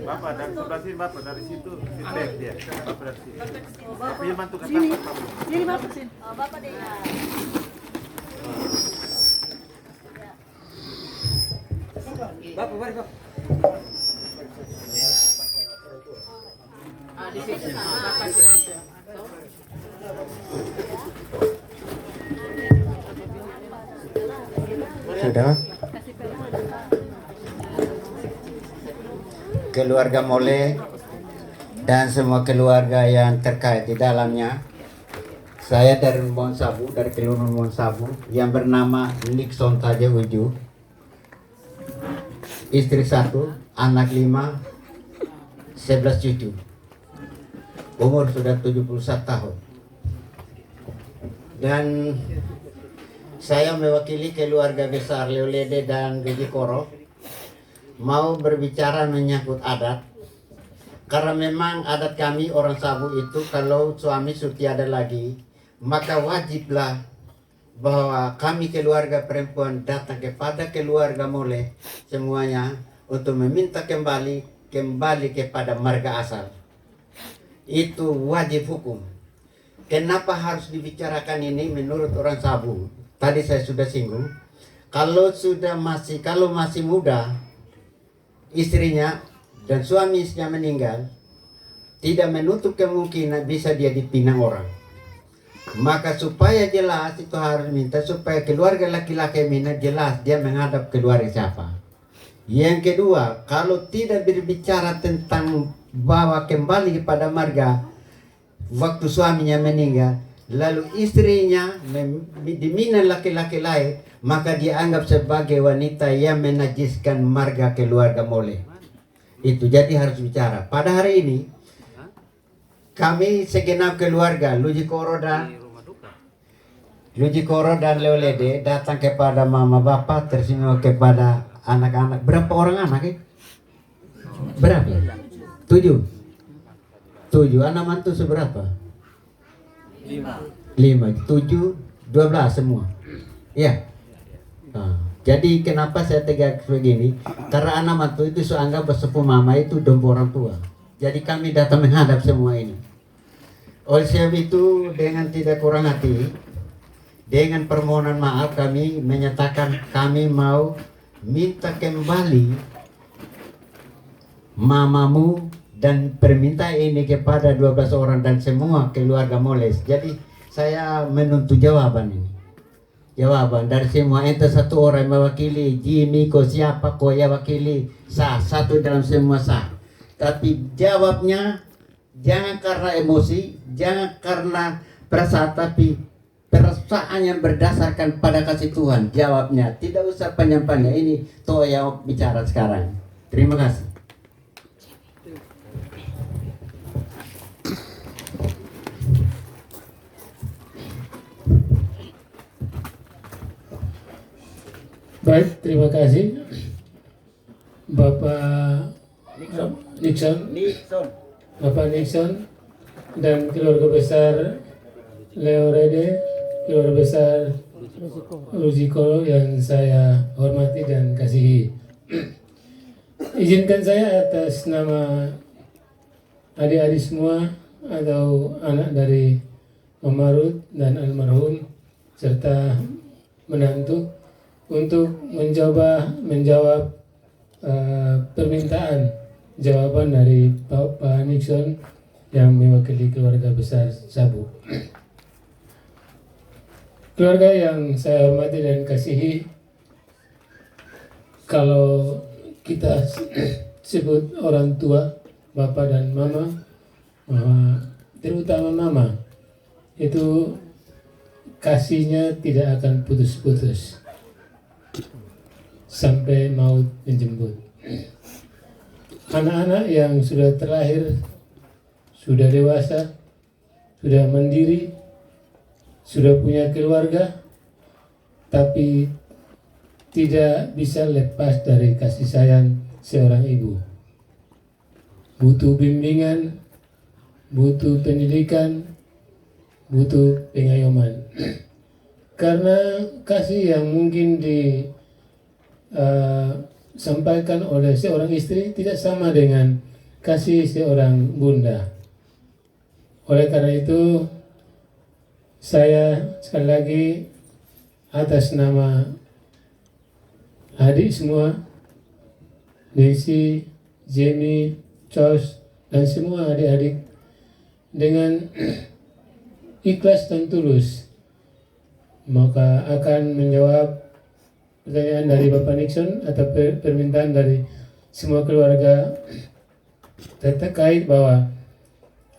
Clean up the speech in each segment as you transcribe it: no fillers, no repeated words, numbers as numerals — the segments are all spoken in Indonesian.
Bapak dari sebelah sini, Bapak dari situ, feedback dia. Bapak dari sini. Dia bantu ke Sini. Bapak. Sini Bapak sini. Bapak deh. Bapak, mari Bapak. Sudah. Keluarga Mole dan semua keluarga yang terkait di dalamnya. Saya dari Mon Sabu, dari Kelurahan Mon Sabu, yang bernama Nixon Taje Uju. Istri 1, anak 5, 11 cucu. Umur sudah 71 tahun. Dan saya mewakili keluarga besar Leolede dan Gigi Koro mau berbicara menyangkut adat. Karena memang adat kami orang Sabu itu kalau suami sudah tiada lagi, maka wajiblah bahwa kami keluarga perempuan datang kepada keluarga Mole semuanya untuk meminta kembali kepada marga asal. Itu wajib hukum. Kenapa harus dibicarakan ini menurut orang Sabu? Tadi saya sudah singgung. Kalau masih muda istrinya dan suami istrinya meninggal, tidak menutup kemungkinan bisa dia dipinang orang. Maka supaya jelas itu harus minta supaya keluarga laki-laki minta jelas dia menghadap keluarga siapa. Yang kedua, kalau tidak berbicara tentang bawa kembali kepada marga waktu suaminya meninggal, lalu istrinya diminang laki-laki lain, maka dianggap sebagai wanita yang menajiskan marga keluarga Mole. Itu jadi harus bicara. Pada hari ini kami segenap keluarga Luji Koro dan Leolede datang kepada mama bapak, tersinggung kepada anak-anak. Berapa orang anak? Berapa? 7. Anak mantu seberapa? 5, 7, 12 semua. Ya. Jadi kenapa saya tegak begini? Karena anak mantu itu seanggap bersepuh mama itu dombo orang tua. Jadi kami datang menghadap semua ini. Oleh sebab itu dengan tidak kurang hati, dengan permohonan maaf kami menyatakan kami mau minta kembali mamamu dan permintaan ini kepada 12 orang dan semua keluarga Moles. Jadi saya menuntut jawaban ini. Jawaban dari semua, ente satu orang mewakili Jimmy, ko siapa ko ya wakili sah, satu dalam semua sah. Tapi jawabnya jangan karena emosi, jangan karena perasaan, tapi perasaan yang berdasarkan pada kasih Tuhan. Jawabnya tidak usah panjang-panjang, ini toh yang bicara sekarang. Terima kasih. Baik, terima kasih Bapak Nixon, Bapak Nixon dan keluarga besar Leolede, keluarga besar Ruziko yang saya hormati dan kasihi. Izinkan saya atas nama adik-adik semua atau anak dari Memarut dan almarhum serta menantu untuk menjawab permintaan jawaban dari Pak Nixon yang mewakili keluarga besar Sabu. Keluarga yang saya hormati dan kasihi, kalau kita sebut orang tua, bapak dan mama, terutama mama, itu kasihnya tidak akan putus-putus sampai maut menjemput. Anak-anak yang sudah terlahir, sudah dewasa, sudah mandiri, sudah punya keluarga, tapi tidak bisa lepas dari kasih sayang seorang ibu. Butuh bimbingan, butuh pendidikan, butuh pengayoman. Karena kasih yang mungkin disampaikan oleh seorang istri tidak sama dengan kasih seorang bunda. Oleh karena itu, saya sekali lagi atas nama adik semua, Desi, Jamie, Charles, dan semua adik-adik, dengan ikhlas dan tulus, maka akan menjawab pertanyaan dari Bapak Nixon atau permintaan dari semua keluarga terkait bahwa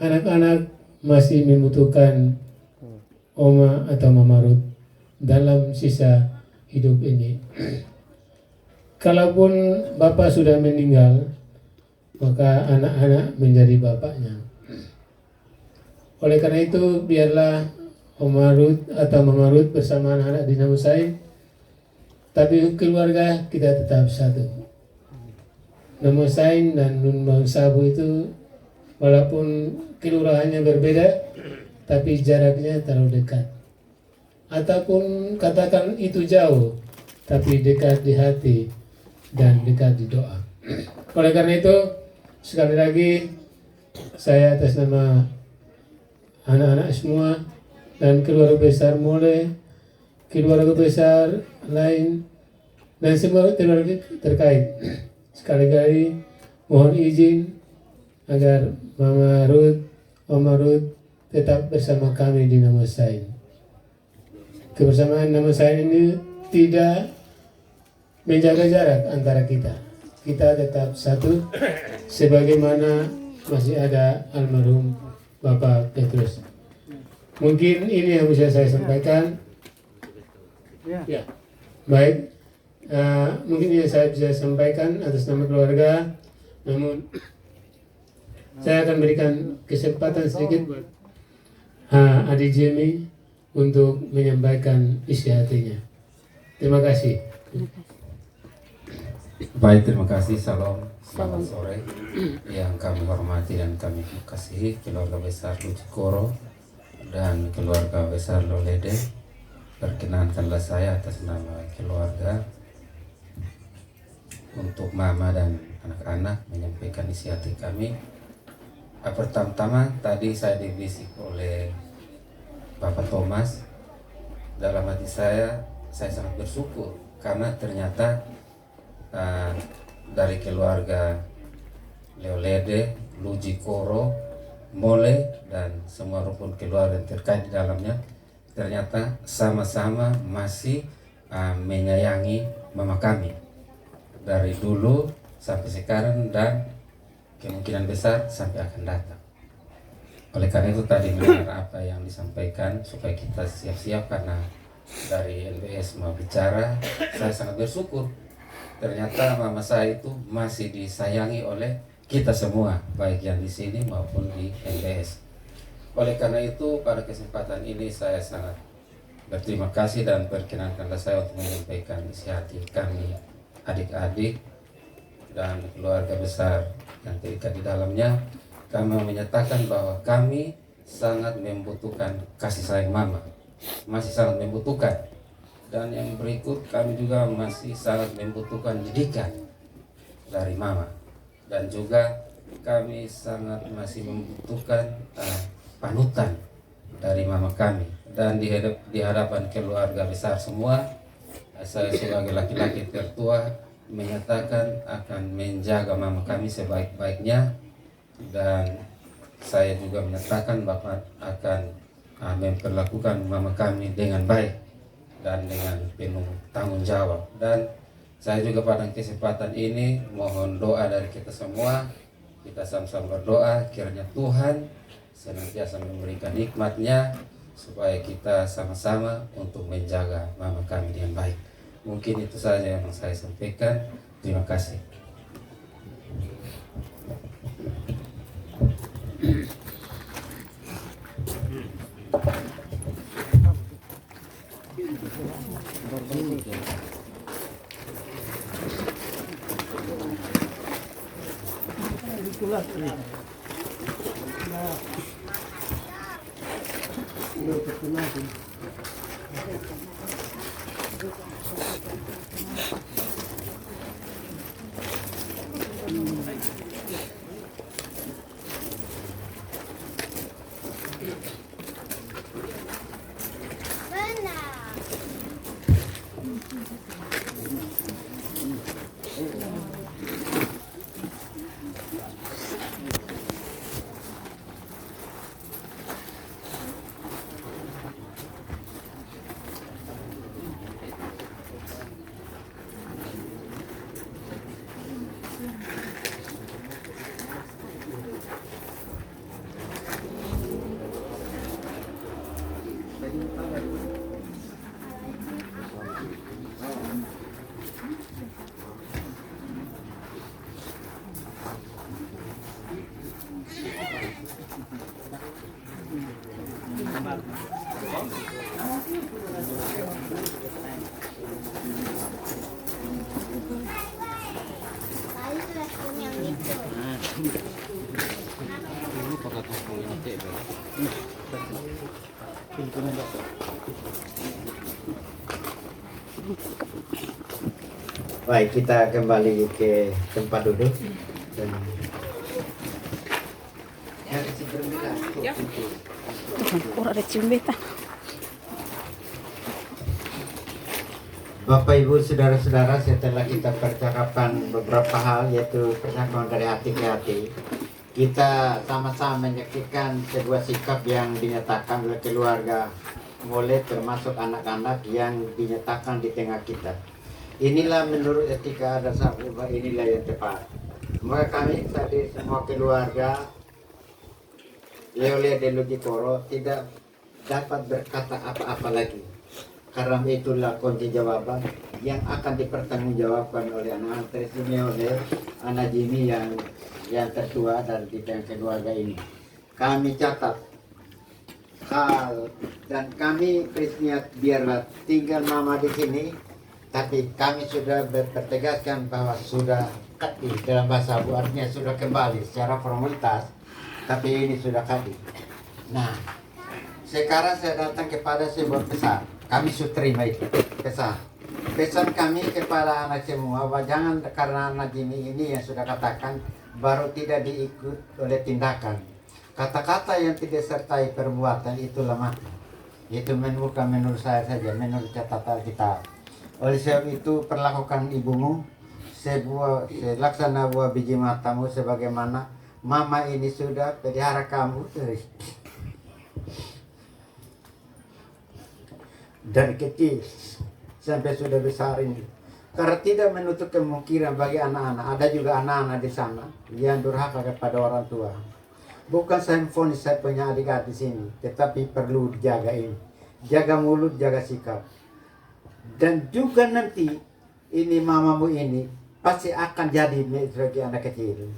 anak-anak masih membutuhkan Oma atau Mama Ruth dalam sisa hidup ini. Kalaupun Bapak sudah meninggal, maka anak-anak menjadi bapaknya. Oleh karena itu, biarlah Oma Ruth atau Mama Ruth bersama anak-anak di Namo Sain, tapi keluarga kita tetap satu. Namo Sain dan Nun Bang Sabu itu walaupun kelurahannya berbeda, tapi jaraknya terlalu dekat. Ataupun katakan itu jauh, tapi dekat di hati dan dekat di doa. Oleh karena itu, sekali lagi saya atas nama anak-anak semua dan keluarga besar Mole, keluarga besar lain, dan semua keluarga terkait, sekali lagi mohon izin agar Mama Ruth, Oma Ruth tetap bersama kami di Namo Sain. Kebersamaan Namo Sain ini tidak menjaga jarak antara kita. Kita tetap satu, sebagaimana masih ada almarhum Bapak Petrus. Mungkin ini yang bisa saya sampaikan. Ya, baik. Mungkin ini saya bisa sampaikan atas nama keluarga. Namun saya akan berikan kesempatan sedikit buat adik Jamie untuk menyampaikan isi hatinya. Terima kasih. Baik, terima kasih. Salam, selamat sore. Yang kami hormati dan kami kasihi keluarga besar Lujikoro dan keluarga besar Lolede. Perkenankanlah saya atas nama keluarga untuk mama dan anak-anak menyampaikan isi hati kami. Pertama-tama tadi saya dibisik oleh Bapak Thomas. Dalam hati saya sangat bersyukur karena ternyata dari keluarga Leolede, Lujikoro, Mole, dan semua rukun keluarga yang terkait di dalamnya ternyata sama-sama masih menyayangi mama kami dari dulu sampai sekarang dan kemungkinan besar sampai akan datang. Oleh karena itu tadi mendengar apa yang disampaikan supaya kita siap-siap, karena dari NBS mau bicara, saya sangat bersyukur ternyata mama saya itu masih disayangi oleh kita semua, baik yang di sini maupun di NBS. Oleh karena itu pada kesempatan ini saya sangat berterima kasih dan perkenankanlah saya untuk menyampaikan isi hati kami, adik-adik dan keluarga besar yang terikat di dalamnya. Kami menyatakan bahwa kami sangat membutuhkan kasih sayang mama, masih sangat membutuhkan. Dan yang berikut, kami juga masih sangat membutuhkan didikan dari mama, dan juga kami sangat masih membutuhkan panutan dari mama kami. Dan di hadapan keluarga besar semua, saya sebagai laki-laki tertua menyatakan akan menjaga mama kami sebaik-baiknya, dan saya juga menyatakan Bapak akan memperlakukan mama kami dengan baik dan dengan penuh tanggung jawab. Dan saya juga pada kesempatan ini mohon doa dari kita semua. Kita sama-sama berdoa kiranya Tuhan senantiasa memberikan nikmat-Nya supaya kita sama-sama untuk menjaga mama kami dengan baik. Mungkin itu saja yang saya sampaikan. Terima kasih. Baik, kita kembali ke tempat duduk dan Kurang ada cium beta. Bapak Ibu saudara-saudara, setelah kita percakapan beberapa hal, yaitu percakapan dari hati ke hati, kita sama-sama menyaksikan sebuah sikap yang dinyatakan oleh keluarga Mole, termasuk anak-anak yang dinyatakan di tengah kita. Inilah menurut etika dan sahabat, inilah yang tepat. Maka kami tadi semua keluarga Leolede Lujikoro tidak dapat berkata apa-apa lagi. Karena itulah kunci jawaban yang akan dipertanggungjawabkan oleh anak-anak tersebut, oleh anak Jimmy yang tertua dan di tengah keluarga ini. Kami catat hal dan kami berniat biarlah tinggal mama di sini, tapi kami sudah bertegaskan bahwa sudah kadi dalam bahasa Abu, artinya sudah kembali secara formalitas, tapi ini sudah kadi. Nah, sekarang saya datang kepada sebuah pesan. Kami sudah terima itu pesan kami kepada anak semua, bahwa jangan karena anak ini yang sudah katakan baru tidak diikut oleh tindakan. Kata-kata yang tidak sertai perbuatan itulah mati. Itu bukan menurut saya saja, menurut catatan kita. Oleh sebab itu perlakukan ibumu laksana buah biji matamu sebagaimana mama ini sudah pelihara kamu dari kecil sampai sudah besar ini. Karena tidak menutup kemungkinan bagi anak-anak, ada juga anak-anak di sana yang durhaka kepada orang tua. Bukan saya vonis saya punya adik-adik di sini, tetapi perlu dijaga ini. Jaga mulut, jaga sikap. Dan juga nanti ini mamamu ini pasti akan jadi sebagai anak kecil.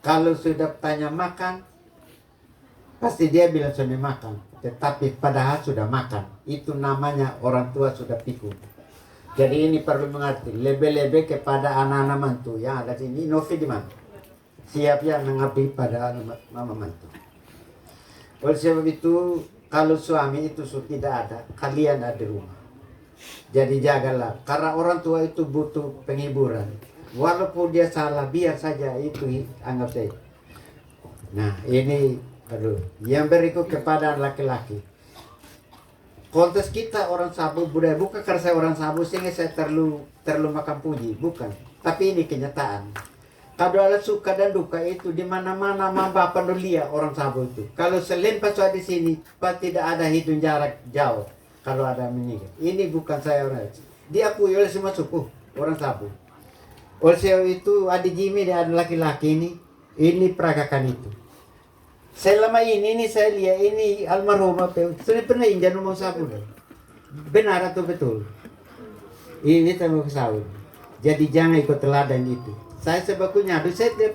Kalau sudah tanya makan, pasti dia bilang sudah makan. Tetapi padahal sudah makan. Itu namanya orang tua sudah pikun. Jadi ini perlu mengerti. Lebih-lebih kepada anak-anak mantu yang ada di sini. Novi di mana? Siap yang mengabdi pada mama mantu. Oleh sebab itu, kalau suami itu sudah tidak ada, kalian ada di rumah. Jadi jagalah. Karena orang tua itu butuh penghiburan. Walaupun dia salah, biar saja itu anggap saya. Nah, ini yang berikut kepada laki-laki. Kontes kita orang Sabu budaya, bukan karena saya orang Sabu sehingga saya terlalu makan puji, bukan. Tapi ini kenyataan. Kalau ada suka dan duka itu di mana-mana mamba penulia orang Sabu itu. Kalau selain pasal di sini, pasti tidak ada hitung jarak jauh kalau ada meninggal. Ini bukan saya orang, diakui oleh semua suku orang Sabu. Oleh sebab itu adik Jimmy dan ada laki-laki ini peragakan itu. Selama ini saya lihat ini almarhumah sudah pernah injak nomor Sabu. Benar atau betul? Ini saya mau kesahun. Jadi jangan ikut teladan itu. Saya sebetulnya saya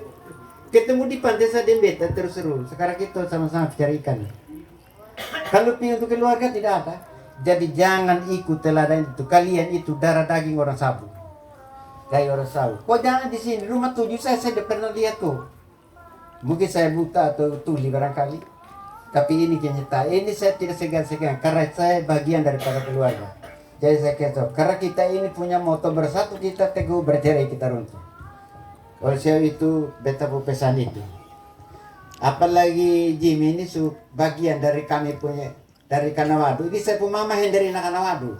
ketemu di pantai saya beta terus seru. Sekarang kita sama-sama cari ikan. Kalau pergi untuk keluarga tidak ada. Jadi jangan ikut teladan itu. Kalian itu darah daging orang Sabu. Kayak orang Sabu. Kok jangan di sini rumah 7 saya tidak pernah lihat tuh. Mungkin saya buta atau tuli barangkali. Tapi ini kenyataan. Ini saya tidak segan-segan. Karena saya bagian daripada keluarga. Jadi saya kata, karena kita ini punya moto bersatu kita teguh, bercerai kita runtuh. Oleh sebab itu, beta pesan itu. Apalagi Jimmy ini bagian dari kami punya, dari Kanawadu. Ini saya punya mama yang dari Kanawadu.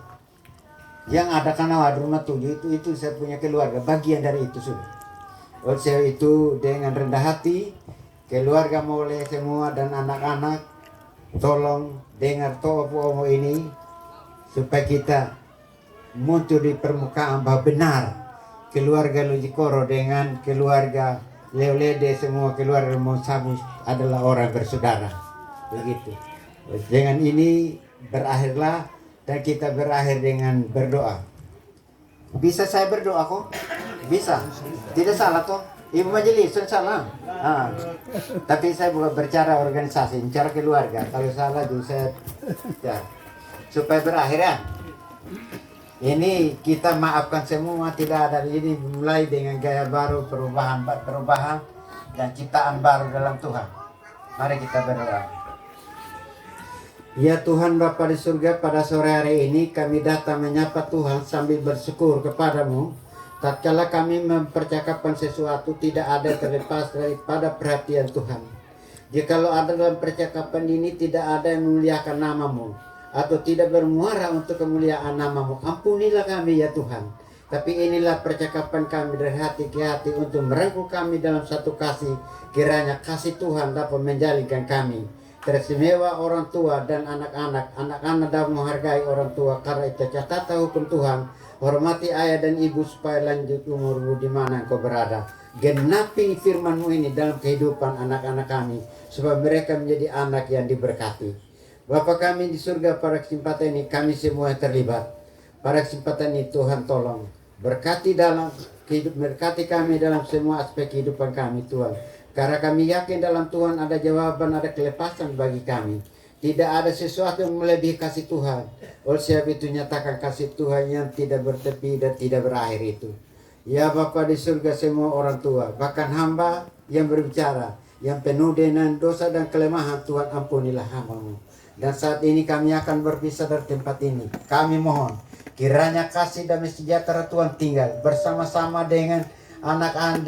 Yang ada Kanawadu rumah 7 itu saya punya keluarga, bagian dari itu sudah. Oleh sebab itu, dengan rendah hati, keluarga Mole semua dan anak-anak, tolong dengar topo ini, supaya kita muncul di permukaan bahwa benar keluarga Lujikoro dengan keluarga Leolede semua keluarga Monsabu adalah orang bersaudara. Begitu. Dengan ini berakhirlah dan kita berakhir dengan berdoa. Bisa saya berdoa kok? Bisa. Tidak salah toh? Ibu majelis salah. Tapi saya bukan bercara organisasi, bicara keluarga. Kalau salah juga saya ya. Supaya berakhir ya. Ini kita maafkan semua, tidak ada ini mulai dengan gaya baru perubahan dan ciptaan baru dalam Tuhan. Mari kita berdoa. Ya Tuhan Bapa di surga, pada sore hari ini kami datang menyapa Tuhan sambil bersyukur kepadamu. Tatkala kami mempercakapkan sesuatu, tidak ada terlepas daripada perhatian Tuhan. Jikalau ada dalam percakapan ini tidak ada yang memuliakan namamu, atau tidak bermuara untuk kemuliaan namamu, ampunilah kami ya Tuhan. Tapi inilah percakapan kami dari hati ke hati untuk merengkuh kami dalam satu kasih. Kiranya kasih Tuhan dapat menjalinkan kami. Teristimewa orang tua dan anak-anak. Anak-anak dapat menghargai orang tua. Karena itu catatan hukum Tuhan. Hormati ayah dan ibu supaya lanjut umurmu di mana engkau berada. Genapi firman-Mu ini dalam kehidupan anak-anak kami. Supaya mereka menjadi anak yang diberkati. Bapa kami di surga, pada kesempatan ini kami semua yang terlibat. Pada kesempatan ini Tuhan tolong berkati kami dalam semua aspek kehidupan kami Tuhan. Karena kami yakin dalam Tuhan ada jawaban, ada kelepasan bagi kami. Tidak ada sesuatu yang melebihi kasih Tuhan. Oleh sebab itu nyatakan kasih Tuhan yang tidak bertepi dan tidak berakhir itu. Ya Bapa di surga, semua orang tua, bahkan hamba yang berbicara, yang penuh dengan dosa dan kelemahan, Tuhan ampunilah hamba-Mu. Dan saat ini kami akan berpisah dari tempat ini. Kami mohon kiranya kasih damai sejahtera Tuhan tinggal bersama-sama dengan anak-anak,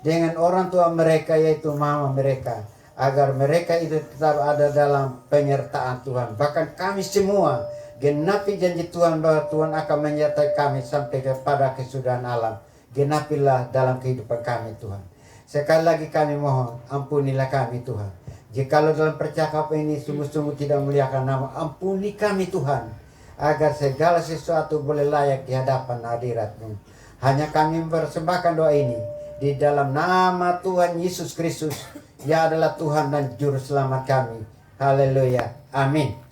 dengan orang tua mereka, yaitu mama mereka, agar mereka itu tetap ada dalam penyertaan Tuhan. Bahkan kami semua genapi janji Tuhan bahwa Tuhan akan menyertai kami sampai kepada kesudahan alam. Genapilah dalam kehidupan kami Tuhan. Sekali lagi kami mohon, ampunilah kami Tuhan. Jikalau dalam percakapan ini sungguh-sungguh tidak memuliakan nama, ampuni kami Tuhan, agar segala sesuatu boleh layak di hadapan hadirat-Mu. Hanya kami mempersembahkan doa ini di dalam nama Tuhan Yesus Kristus, yang adalah Tuhan dan Juru Selamat kami. Haleluya. Amin.